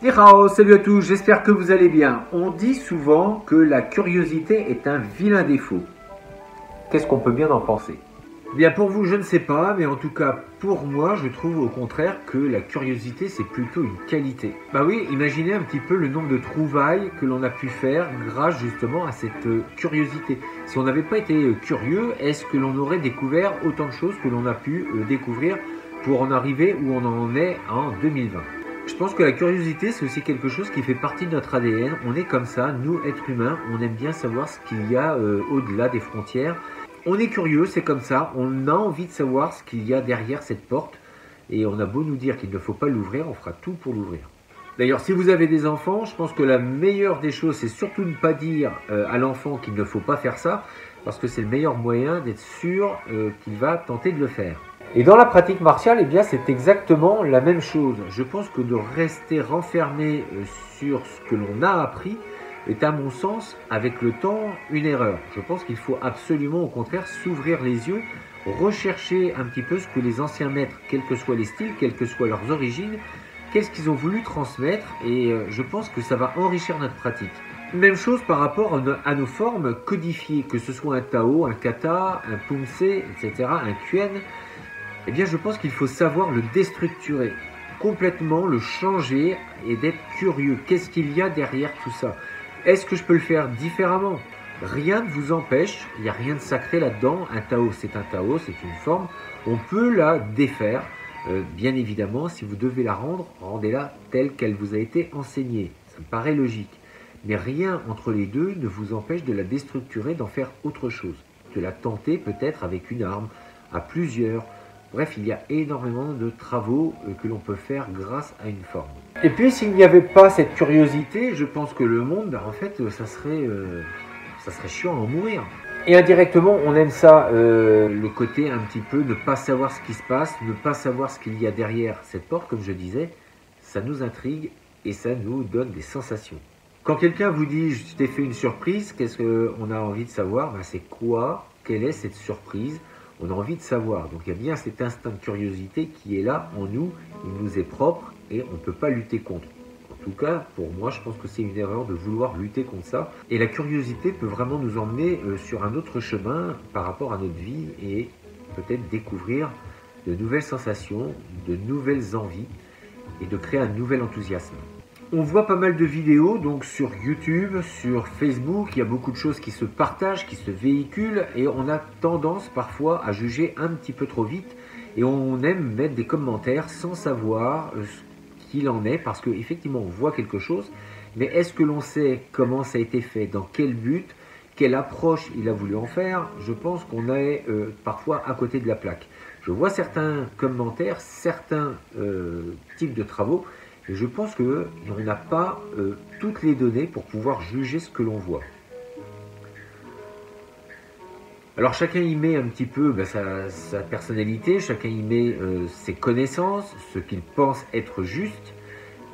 Ni hao, salut à tous, j'espère que vous allez bien. On dit souvent que la curiosité est un vilain défaut. Qu'est-ce qu'on peut bien en penser? Bien pour vous, je ne sais pas, mais en tout cas pour moi, je trouve au contraire que la curiosité c'est plutôt une qualité. Bah oui, imaginez un petit peu le nombre de trouvailles que l'on a pu faire grâce justement à cette curiosité. Si on n'avait pas été curieux, est-ce que l'on aurait découvert autant de choses que l'on a pu découvrir pour en arriver où on en est en 2020? Je pense que la curiosité, c'est aussi quelque chose qui fait partie de notre ADN. On est comme ça, nous, êtres humains, on aime bien savoir ce qu'il y a au-delà des frontières. On est curieux, c'est comme ça, on a envie de savoir ce qu'il y a derrière cette porte. Et on a beau nous dire qu'il ne faut pas l'ouvrir, on fera tout pour l'ouvrir. D'ailleurs, si vous avez des enfants, je pense que la meilleure des choses, c'est surtout ne pas dire à l'enfant qu'il ne faut pas faire ça, parce que c'est le meilleur moyen d'être sûr qu'il va tenter de le faire. Et dans la pratique martiale, eh bien, c'est exactement la même chose. Je pense que de rester renfermé sur ce que l'on a appris est, à mon sens, avec le temps, une erreur. Je pense qu'il faut absolument, au contraire, s'ouvrir les yeux, rechercher un petit peu ce que les anciens maîtres, quels que soient les styles, quelles que soient leurs origines, qu'est-ce qu'ils ont voulu transmettre, et je pense que ça va enrichir notre pratique. Même chose par rapport à nos formes codifiées, que ce soit un Tao, un Kata, un Pumse, etc., un Kuen. Eh bien, je pense qu'il faut savoir le déstructurer, complètement le changer et d'être curieux. Qu'est-ce qu'il y a derrière tout ça? Est-ce que je peux le faire différemment? Rien ne vous empêche, il n'y a rien de sacré là-dedans. Un Tao, c'est une forme. On peut la défaire. Bien évidemment, si vous devez la rendre, rendez-la telle qu'elle vous a été enseignée. Ça me paraît logique. Mais rien entre les deux ne vous empêche de la déstructurer, d'en faire autre chose. De la tenter peut-être avec une arme, à plusieurs. Bref, il y a énormément de travaux que l'on peut faire grâce à une forme. Et puis, s'il n'y avait pas cette curiosité, je pense que le monde, en fait, ça serait chiant à en mourir. Et indirectement, on aime ça, le côté un petit peu ne pas savoir ce qui se passe, ne pas savoir ce qu'il y a derrière cette porte, comme je disais, ça nous intrigue et ça nous donne des sensations. Quand quelqu'un vous dit « je t'ai fait une surprise », qu'est-ce qu'on a envie de savoir? C'est quoi? Quelle est cette surprise? On a envie de savoir. Donc il y a bien cet instinct de curiosité qui est là en nous, il nous est propre et on ne peut pas lutter contre. En tout cas, pour moi, je pense que c'est une erreur de vouloir lutter contre ça. Et la curiosité peut vraiment nous emmener sur un autre chemin par rapport à notre vie et peut-être découvrir de nouvelles sensations, de nouvelles envies et de créer un nouvel enthousiasme. On voit pas mal de vidéos donc sur YouTube, sur Facebook, il y a beaucoup de choses qui se partagent, qui se véhiculent et on a tendance parfois à juger un petit peu trop vite et on aime mettre des commentaires sans savoir ce qu'il en est parce qu'effectivement on voit quelque chose, mais est-ce que l'on sait comment ça a été fait, dans quel but, quelle approche il a voulu en faire? Je pense qu'on est parfois à côté de la plaque. Je vois certains commentaires, certains types de travaux. Et je pense qu'on n'a pas toutes les données pour pouvoir juger ce que l'on voit. Alors chacun y met un petit peu sa personnalité, chacun y met ses connaissances, ce qu'il pense être juste,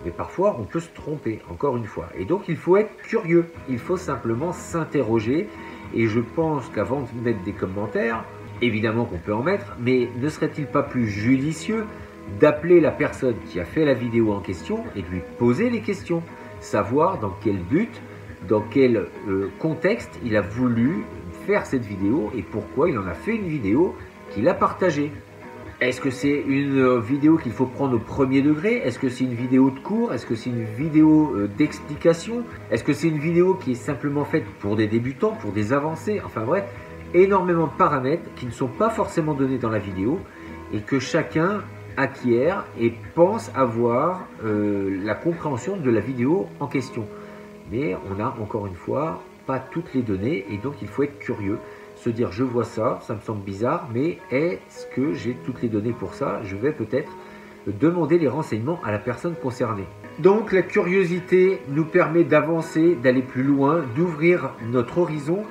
mais parfois on peut se tromper, encore une fois. Et donc il faut être curieux, il faut simplement s'interroger, et je pense qu'avant de mettre des commentaires, évidemment qu'on peut en mettre, mais ne serait-il pas plus judicieux d'appeler la personne qui a fait la vidéo en question et de lui poser les questions, savoir dans quel but, dans quel contexte il a voulu faire cette vidéo et pourquoi il en a fait une vidéo qu'il a partagée. Est-ce que c'est une vidéo qu'il faut prendre au premier degré? Est-ce que c'est une vidéo de cours? Est-ce que c'est une vidéo d'explication? Est-ce que c'est une vidéo qui est simplement faite pour des débutants, pour des avancés? Enfin bref, énormément de paramètres qui ne sont pas forcément donnés dans la vidéo et que chacun acquiert et pense avoir la compréhension de la vidéo en question. Mais on n'a encore une fois pas toutes les données et donc il faut être curieux, se dire je vois ça, ça me semble bizarre, mais est-ce que j'ai toutes les données pour ça? Je vais peut-être demander les renseignements à la personne concernée. Donc la curiosité nous permet d'avancer, d'aller plus loin, d'ouvrir notre horizon,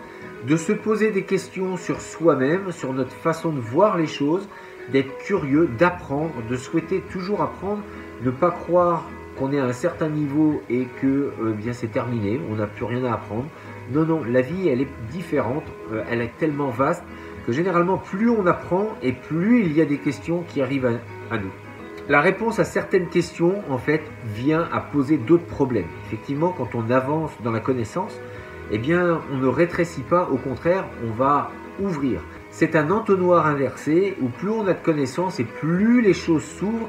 de se poser des questions sur soi-même, sur notre façon de voir les choses, d'être curieux, d'apprendre, de souhaiter toujours apprendre, ne pas croire qu'on est à un certain niveau et que bien c'est terminé, on n'a plus rien à apprendre. Non, non, la vie elle est différente, elle est tellement vaste que généralement plus on apprend et plus il y a des questions qui arrivent à nous. La réponse à certaines questions, en fait, vient à poser d'autres problèmes. Effectivement, quand on avance dans la connaissance, eh bien, on ne rétrécit pas, au contraire, on va ouvrir. C'est un entonnoir inversé où plus on a de connaissances et plus les choses s'ouvrent.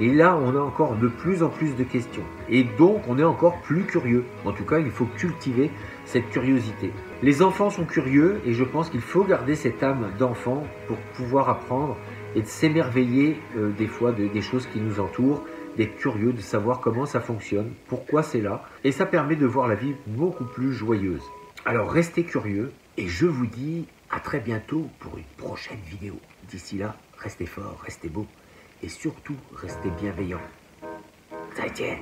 Et là, on a encore de plus en plus de questions. Et donc, on est encore plus curieux. En tout cas, il faut cultiver cette curiosité. Les enfants sont curieux et je pense qu'il faut garder cette âme d'enfant pour pouvoir apprendre et de s'émerveiller des fois des choses qui nous entourent, d'être curieux, de savoir comment ça fonctionne, pourquoi c'est là. Et ça permet de voir la vie beaucoup plus joyeuse. Alors, restez curieux et je vous dis à très bientôt pour une prochaine vidéo. D'ici là, restez forts, restez beaux. Et surtout, restez bienveillants. 再见。